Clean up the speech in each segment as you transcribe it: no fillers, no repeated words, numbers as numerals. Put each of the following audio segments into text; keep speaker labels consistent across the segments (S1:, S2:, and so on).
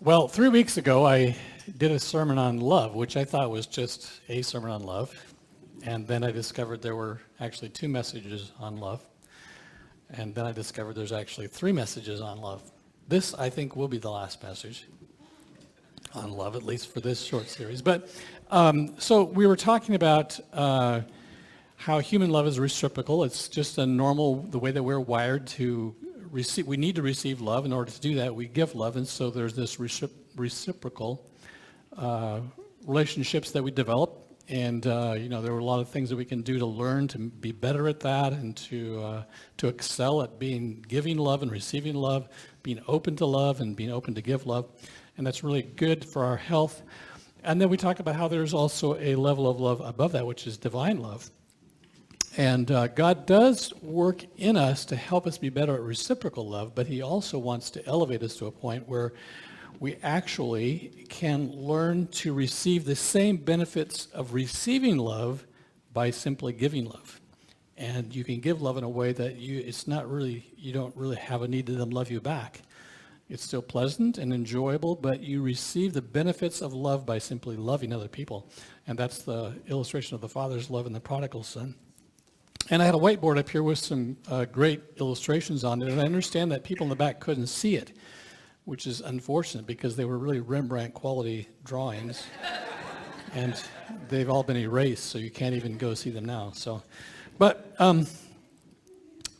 S1: Well, 3 weeks ago, I did a sermon on love, which I thought was just a sermon on love. And then I discovered there were actually 2 messages on love. And then I discovered there's actually 3 messages on love. This, I think, will be the last message on love, at least for this short series. But so we were talking about how human love is reciprocal. It's just a normal, the way that we're wired to receive. We need to receive love. In order to do that, we give love. And so there's this reciprocal relationships that we develop. And, there were a lot of things that we can do to learn to be better at that and to excel at giving love and receiving love, being open to love and being open to give love. And that's really good for our health. And then we talked about how there's also a level of love above that, which is divine love. And God does work in us to help us be better at reciprocal love, but he also wants to elevate us to a point where we actually can learn to receive the same benefits of receiving love by simply giving love. And you can give love in a way that you don't really have a need to them love you back. It's still pleasant and enjoyable, but you receive the benefits of love by simply loving other people. And that's the illustration of the Father's love in the prodigal son. And I had a whiteboard up here with some great illustrations on it, and I understand that people in the back couldn't see it, which is unfortunate because they were really Rembrandt quality drawings, and they've all been erased, so you can't even go see them now. But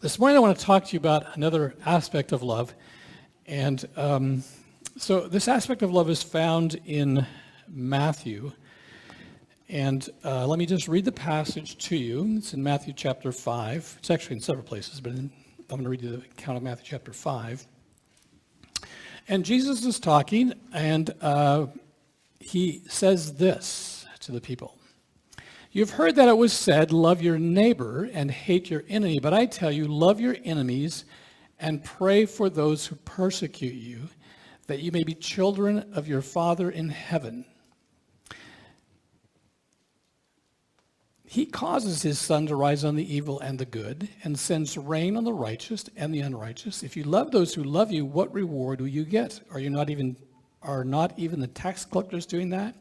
S1: this morning I want to talk to you about another aspect of love, and so this aspect of love is found in Matthew. And let me just read the passage to you. It's in Matthew chapter 5. It's actually in several places, but I'm going to read you the account of Matthew chapter 5. And Jesus is talking, and he says this to the people. You've heard that it was said, love your neighbor and hate your enemy. But I tell you, love your enemies and pray for those who persecute you, that you may be children of your Father in heaven. He causes his sun to rise on the evil and the good, and sends rain on the righteous and the unrighteous. If you love those who love you, what reward do you get? Are not even the tax collectors doing that?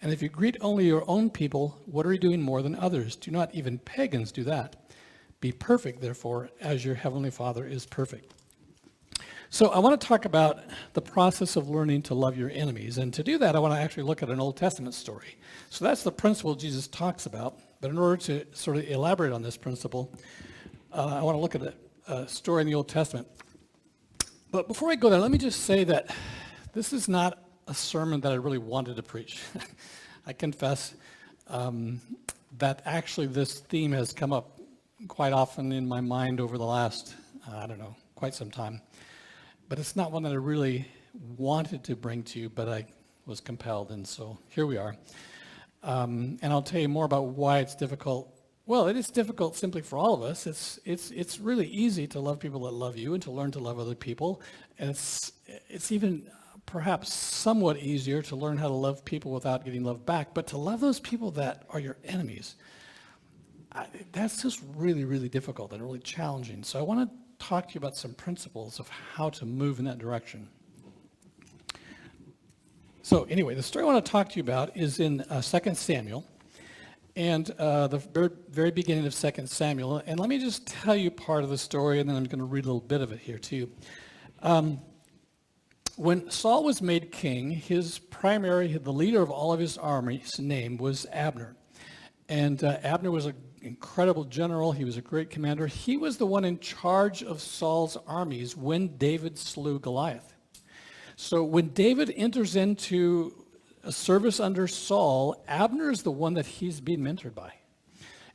S1: And if you greet only your own people, what are you doing more than others? Do not even pagans do that? Be perfect, therefore, as your heavenly Father is perfect. So I want to talk about the process of learning to love your enemies. And to do that, I want to actually look at an Old Testament story. So that's the principle Jesus talks about. But in order to sort of elaborate on this principle, I want to look at a story in the Old Testament. But before I go there, let me just say that this is not a sermon that I really wanted to preach. I confess that actually this theme has come up quite often in my mind over the last, quite some time. But it's not one that I really wanted to bring to you, but I was compelled, and so here we are. And I'll tell you more about why it's difficult. Well, it is difficult simply for all of us. It's really easy to love people that love you and to learn to love other people. And it's even perhaps somewhat easier to learn how to love people without getting loved back. But to love those people that are your enemies, that's just really, really difficult and really challenging. So I want to talk to you about some principles of how to move in that direction. So anyway, the story I want to talk to you about is in 2 Samuel, and the very beginning of 2 Samuel. And let me just tell you part of the story, and then I'm going to read a little bit of it here too. When Saul was made king, the leader of all of his army's name was Abner. And Abner was an incredible general. He was a great commander. He was the one in charge of Saul's armies when David slew Goliath. So when David enters into a service under Saul, Abner is the one that he's being mentored by.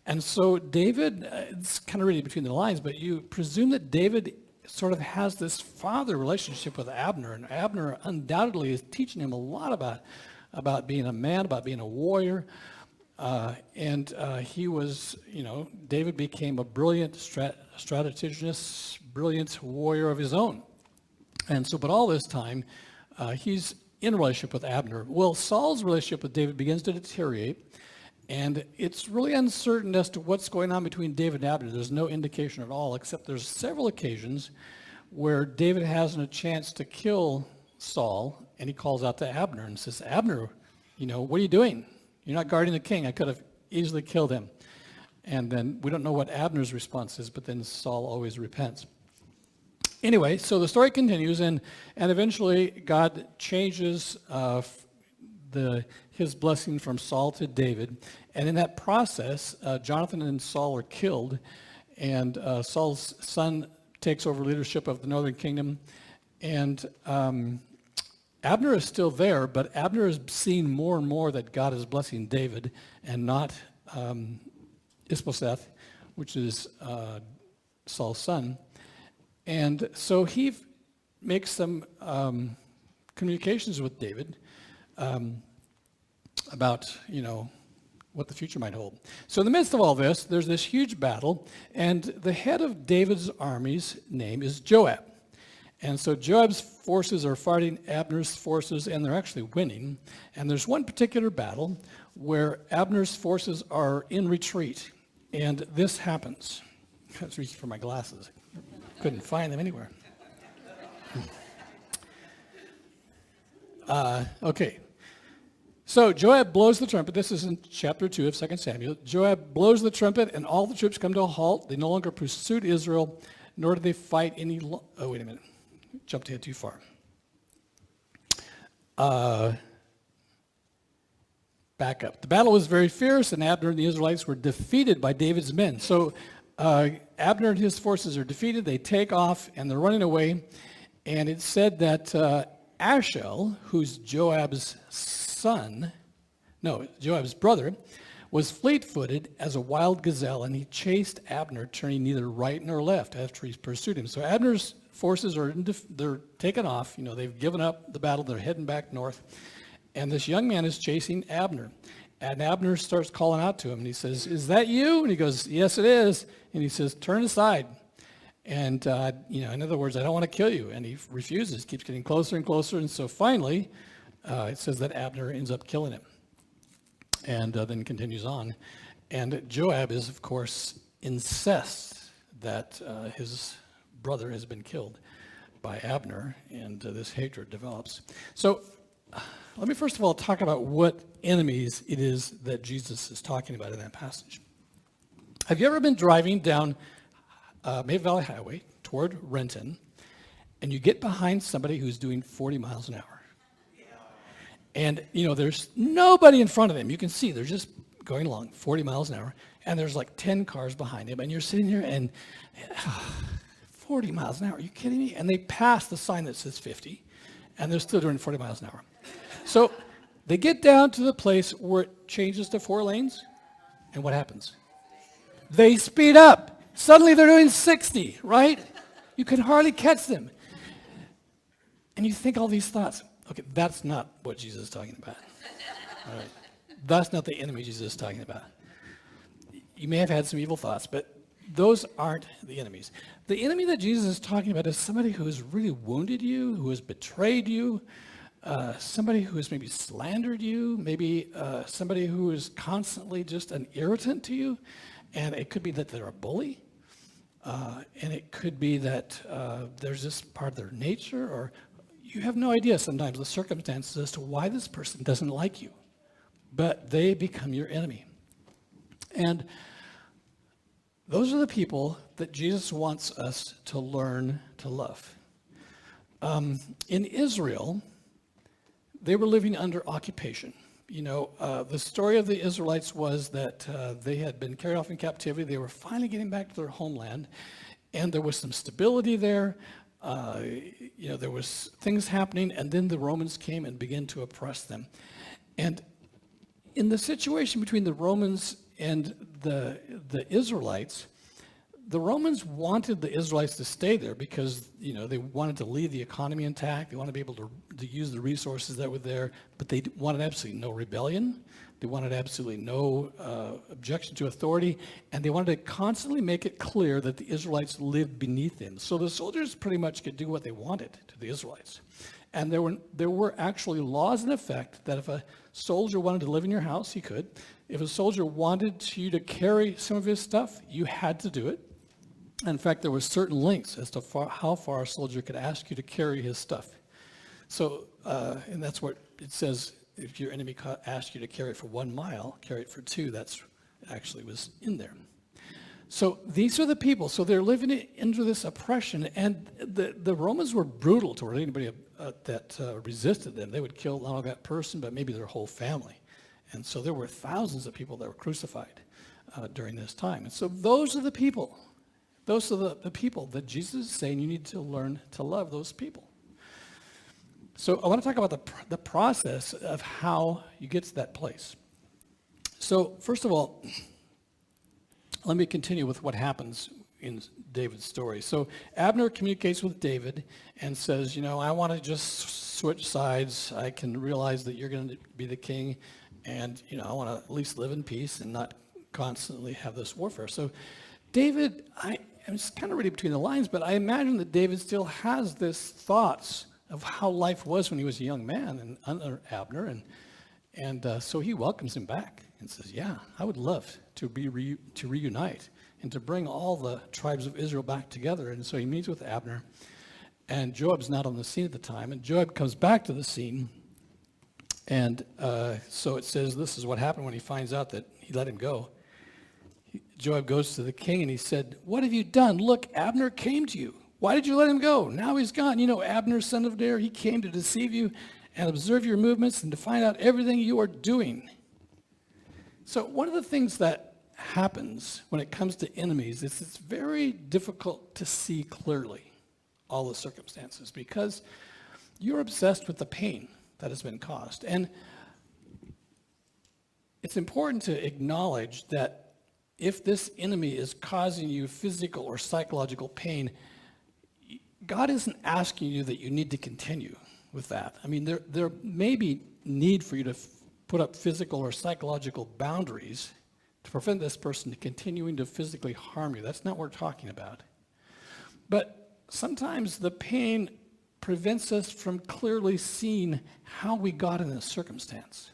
S1: And so David, it's kind of reading between the lines, but you presume that David sort of has this father relationship with Abner, and Abner undoubtedly is teaching him a lot about being a man, about being a warrior. David became a brilliant strategist, brilliant warrior of his own. And so, but all this time, he's in a relationship with Abner. Well, Saul's relationship with David begins to deteriorate, and it's really uncertain as to what's going on between David and Abner. There's no indication at all, except there's several occasions where David has a chance to kill Saul, and he calls out to Abner and says, Abner, what are you doing? You're not guarding the king. I could have easily killed him. And then we don't know what Abner's response is, but then Saul always repents. Anyway, so the story continues, and eventually God changes his blessing from Saul to David. And in that process, Jonathan and Saul are killed, and Saul's son takes over leadership of the northern kingdom. And Abner is still there, but Abner is seeing more and more that God is blessing David and not Ishbosheth, which is Saul's son. And so he makes some communications with David about, what the future might hold. So in the midst of all this, there's this huge battle, and the head of David's army's name is Joab. And so Joab's forces are fighting Abner's forces, and they're actually winning. And there's one particular battle where Abner's forces are in retreat, and this happens. I was reaching for my glasses. Couldn't find them anywhere. Okay. So Joab blows the trumpet. This is in chapter 2 of 2 Samuel. Joab blows the trumpet, and all the troops come to a halt. They no longer pursue Israel, nor do they fight any oh, wait a minute. Jumped ahead too far. Back up. The battle was very fierce, and Abner and the Israelites were defeated by David's men. So Abner and his forces are defeated. They take off, and they're running away. And it said that Ashel, who's Joab's brother, was fleet-footed as a wild gazelle, and he chased Abner, turning neither right nor left after he pursued him. So Abner's forces they're taken off. They've given up the battle. They're heading back north. And this young man is chasing Abner. And Abner starts calling out to him, and he says, "Is that you?" And he goes, "Yes, it is." And he says, "Turn aside." And, in other words, I don't want to kill you. And he refuses, keeps getting closer and closer. And so finally, it says that Abner ends up killing him. And then continues on. And Joab is, of course, incensed that his brother has been killed by Abner, and this hatred develops. So let me first of all talk about what enemies it is that Jesus is talking about in that passage. Have you ever been driving down Maple Valley Highway toward Renton, and you get behind somebody who's doing 40 miles an hour? And, there's nobody in front of them. You can see they're just going along 40 miles an hour, and there's like 10 cars behind him, and you're sitting here and 40 miles an hour, are you kidding me? And they pass the sign that says 50, and they're still doing 40 miles an hour. So they get down to the place where it changes to 4 lanes, and what happens? They speed up. Suddenly they're doing 60, right? You can hardly catch them. And you think all these thoughts. Okay, that's not what Jesus is talking about. All right. That's not the enemy Jesus is talking about. You may have had some evil thoughts, but those aren't the enemies. The enemy that Jesus is talking about is somebody who has really wounded you, who has betrayed you, somebody who has maybe slandered you, maybe somebody who is constantly just an irritant to you. And it could be that they're a bully. And it could be that there's this part of their nature, or you have no idea sometimes the circumstances as to why this person doesn't like you. But they become your enemy. And those are the people that Jesus wants us to learn to love. In Israel, they were living under occupation. The story of the Israelites was that they had been carried off in captivity. They were finally getting back to their homeland, and there was some stability there. There was things happening, and then the Romans came and began to oppress them. And in the situation between the Romans and the Israelites, the Romans wanted the Israelites to stay there because, they wanted to leave the economy intact. They wanted to be able to use the resources that were there, but they wanted absolutely no rebellion. They wanted absolutely no objection to authority, and they wanted to constantly make it clear that the Israelites lived beneath them. So the soldiers pretty much could do what they wanted to the Israelites. And there were actually laws in effect that if a soldier wanted to live in your house, he could. If a soldier wanted you to carry some of his stuff, you had to do it. In fact, there were certain lengths as to how far a soldier could ask you to carry his stuff. So, and that's what it says, if your enemy asks you to carry it for 1 mile, carry it for 2. That's actually was in there. So these are the people. So they're living into this oppression, and the Romans were brutal toward anybody that resisted them. They would kill not only that person, but maybe their whole family. And so there were thousands of people that were crucified during this time. And so those are the people. Those are the people that Jesus is saying you need to learn to love those people. So I want to talk about the process of how you get to that place. So first of all, let me continue with what happens in David's story. So Abner communicates with David and says, I want to just switch sides. I can realize that you're going to be the king, and I want to at least live in peace and not constantly have this warfare. So David, I'm just kind of reading between the lines, but I imagine that David still has this thoughts of how life was when he was a young man and under Abner, and so he welcomes him back and says, yeah, I would love to reunite and to bring all the tribes of Israel back together. And so he meets with Abner, and Joab's not on the scene at the time, and Joab comes back to the scene, and so it says this is what happened when he finds out that he let him go. Joab goes to the king and he said, what have you done? Look, Abner came to you. Why did you let him go? Now he's gone. Abner, son of Ner, he came to deceive you and observe your movements and to find out everything you are doing. So one of the things that happens when it comes to enemies is it's very difficult to see clearly all the circumstances because you're obsessed with the pain that has been caused. And it's important to acknowledge that if this enemy is causing you physical or psychological pain, God isn't asking you that you need to continue with that. I mean, there may be need for you to put up physical or psychological boundaries to prevent this person from continuing to physically harm you. That's not what we're talking about. But sometimes the pain prevents us from clearly seeing how we got in this circumstance.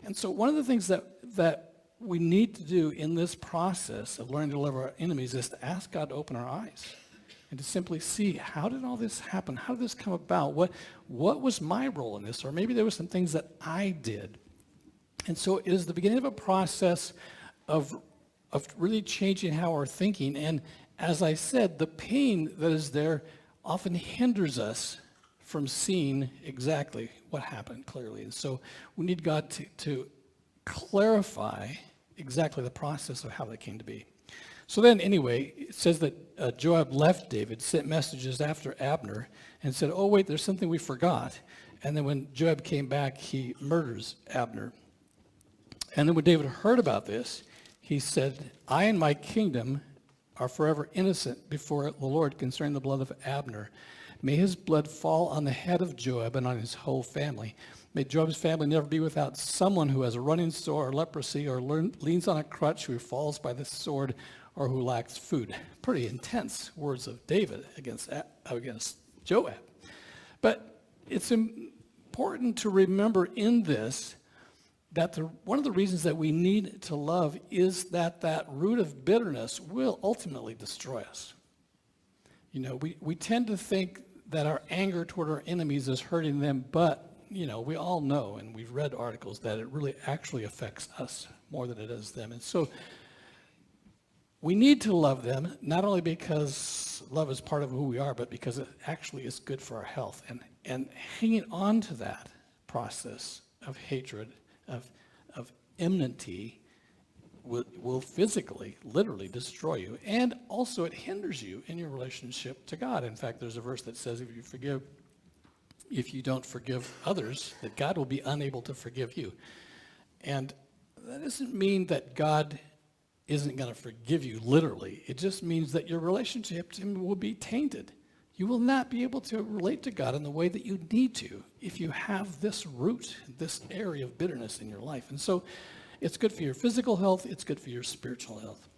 S1: And so one of the things that we need to do in this process of learning to love our enemies is to ask God to open our eyes and to simply see, how did all this happen? How did this come about? What was my role in this? Or maybe there were some things that I did. And so it is the beginning of a process of really changing how we're thinking. And as I said, the pain that is there often hinders us from seeing exactly what happened clearly. And so we need God to clarify exactly the process of how that came to be. So then anyway, it says that Joab left David, sent messages after Abner, and said, oh wait, there's something we forgot. And then when Joab came back, he murders Abner. And then when David heard about this, he said, I and my kingdom are forever innocent before the Lord concerning the blood of Abner. May his blood fall on the head of Joab and on his whole family. May Joab's family never be without someone who has a running sore or leprosy or leans on a crutch, who falls by the sword, or who lacks food. Pretty intense words of David against Joab. But it's important to remember in this that one of the reasons that we need to love is that root of bitterness will ultimately destroy us. We tend to think that our anger toward our enemies is hurting them, but we all know, and we've read articles, that it really actually affects us more than it does them. And so we need to love them, not only because love is part of who we are, but because it actually is good for our health. And hanging on to that process of hatred, of enmity, will physically, literally destroy you. And also it hinders you in your relationship to God. In fact, there's a verse that says if you don't forgive others, that God will be unable to forgive you. And that doesn't mean that God isn't going to forgive you literally. It just means that your relationship to him will be tainted. You will not be able to relate to God in the way that you need to if you have this root, this area of bitterness in your life. And so it's good for your physical health. It's good for your spiritual health.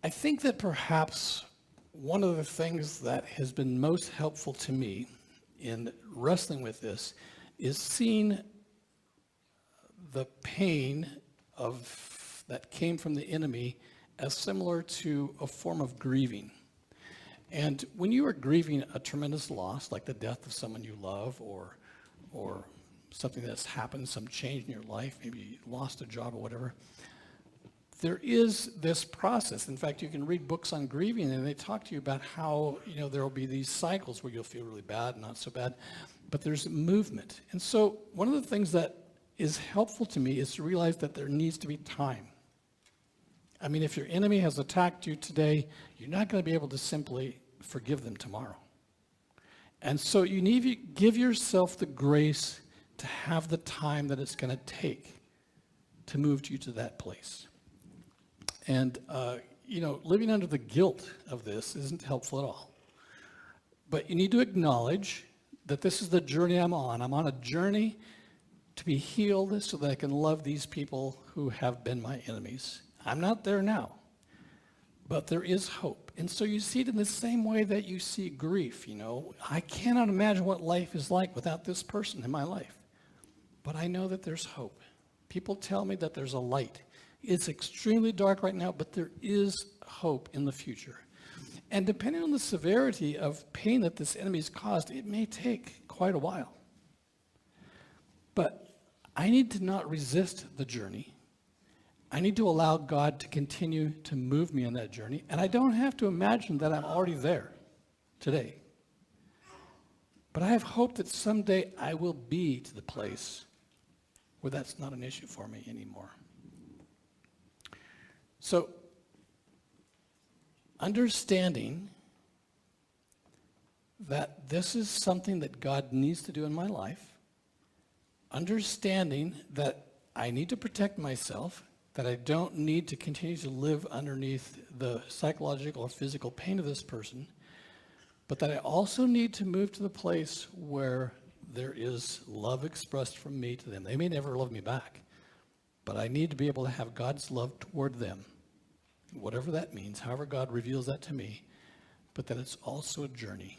S1: I think that perhaps one of the things that has been most helpful to me in wrestling with this is seeing the pain that came from the enemy as similar to a form of grieving. And when you are grieving a tremendous loss, like the death of someone you love or something that's happened, some change in your life, maybe you lost a job or whatever, there is this process. In fact, you can read books on grieving, and they talk to you about how, there will be these cycles where you'll feel really bad, not so bad, but there's movement. And so one of the things that is helpful to me is to realize that there needs to be time. I mean, if your enemy has attacked you today, you're not going to be able to simply forgive them tomorrow. And so you need to give yourself the grace to have the time that it's going to take to move you to that place. And, living under the guilt of this isn't helpful at all. But you need to acknowledge that this is the journey I'm on. I'm on a journey to be healed so that I can love these people who have been my enemies. I'm not there now, but there is hope. And so you see it in the same way that you see grief, I cannot imagine what life is like without this person in my life. But I know that there's hope. People tell me that there's a light. It's extremely dark right now, but there is hope in the future. And depending on the severity of pain that this enemy's caused, it may take quite a while. But I need to not resist the journey. I need to allow God to continue to move me on that journey. And I don't have to imagine that I'm already there today. But I have hope that someday I will be to the place where that's not an issue for me anymore. So, understanding that this is something that God needs to do in my life, understanding that I need to protect myself, that I don't need to continue to live underneath the psychological or physical pain of this person, but that I also need to move to the place where there is love expressed from me to them. They may never love me back, but I need to be able to have God's love toward them, whatever that means, however God reveals that to me, but that it's also a journey.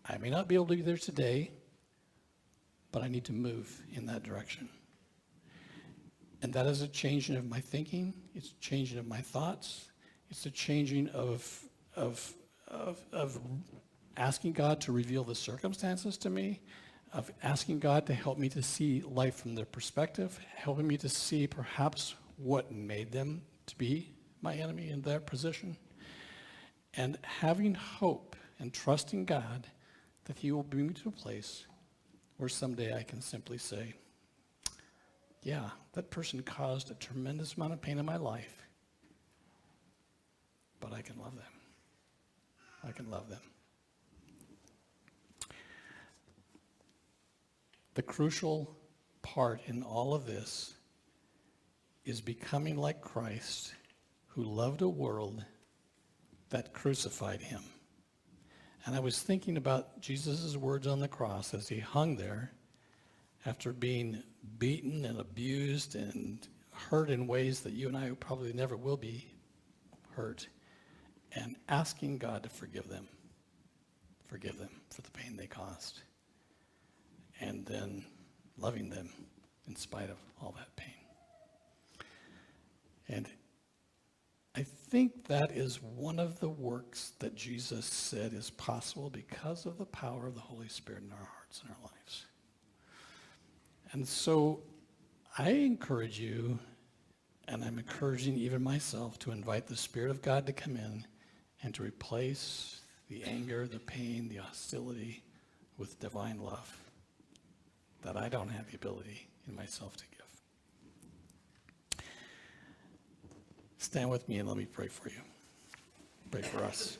S1: I may not be able to be there today, but I need to move in that direction. And that is a changing of my thinking. It's a changing of my thoughts. It's a changing of asking God to reveal the circumstances to me, of asking God to help me to see life from their perspective, helping me to see perhaps what made them to be my enemy in that position, and having hope and trusting God that He will bring me to a place where someday I can simply say, yeah, that person caused a tremendous amount of pain in my life, but I can love them. I can love them. The crucial part in all of this is becoming like Christ, who loved a world that crucified him. And I was thinking about Jesus' words on the cross as he hung there after being beaten and abused and hurt in ways that you and I probably never will be hurt, and asking God to forgive them for the pain they caused, and then loving them in spite of all that pain. And I think that is one of the works that Jesus said is possible because of the power of the Holy Spirit in our hearts and our lives. And so I encourage you, and I'm encouraging even myself, to invite the Spirit of God to come in and to replace the anger, the pain, the hostility with divine love that I don't have the ability in myself to give. Stand with me and let me pray for you. Pray for us.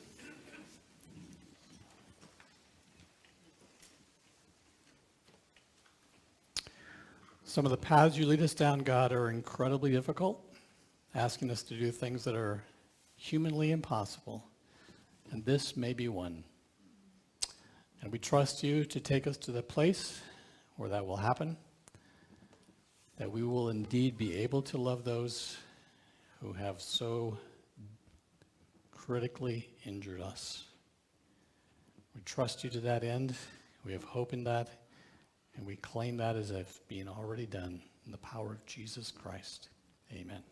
S1: Some of the paths you lead us down, God, are incredibly difficult, asking us to do things that are humanly impossible, and this may be one. And we trust you to take us to the place where that will happen, that we will indeed be able to love those who have so critically injured us. We trust you to that end. We have hope in that, and we claim that as if being already done in the power of Jesus Christ. Amen.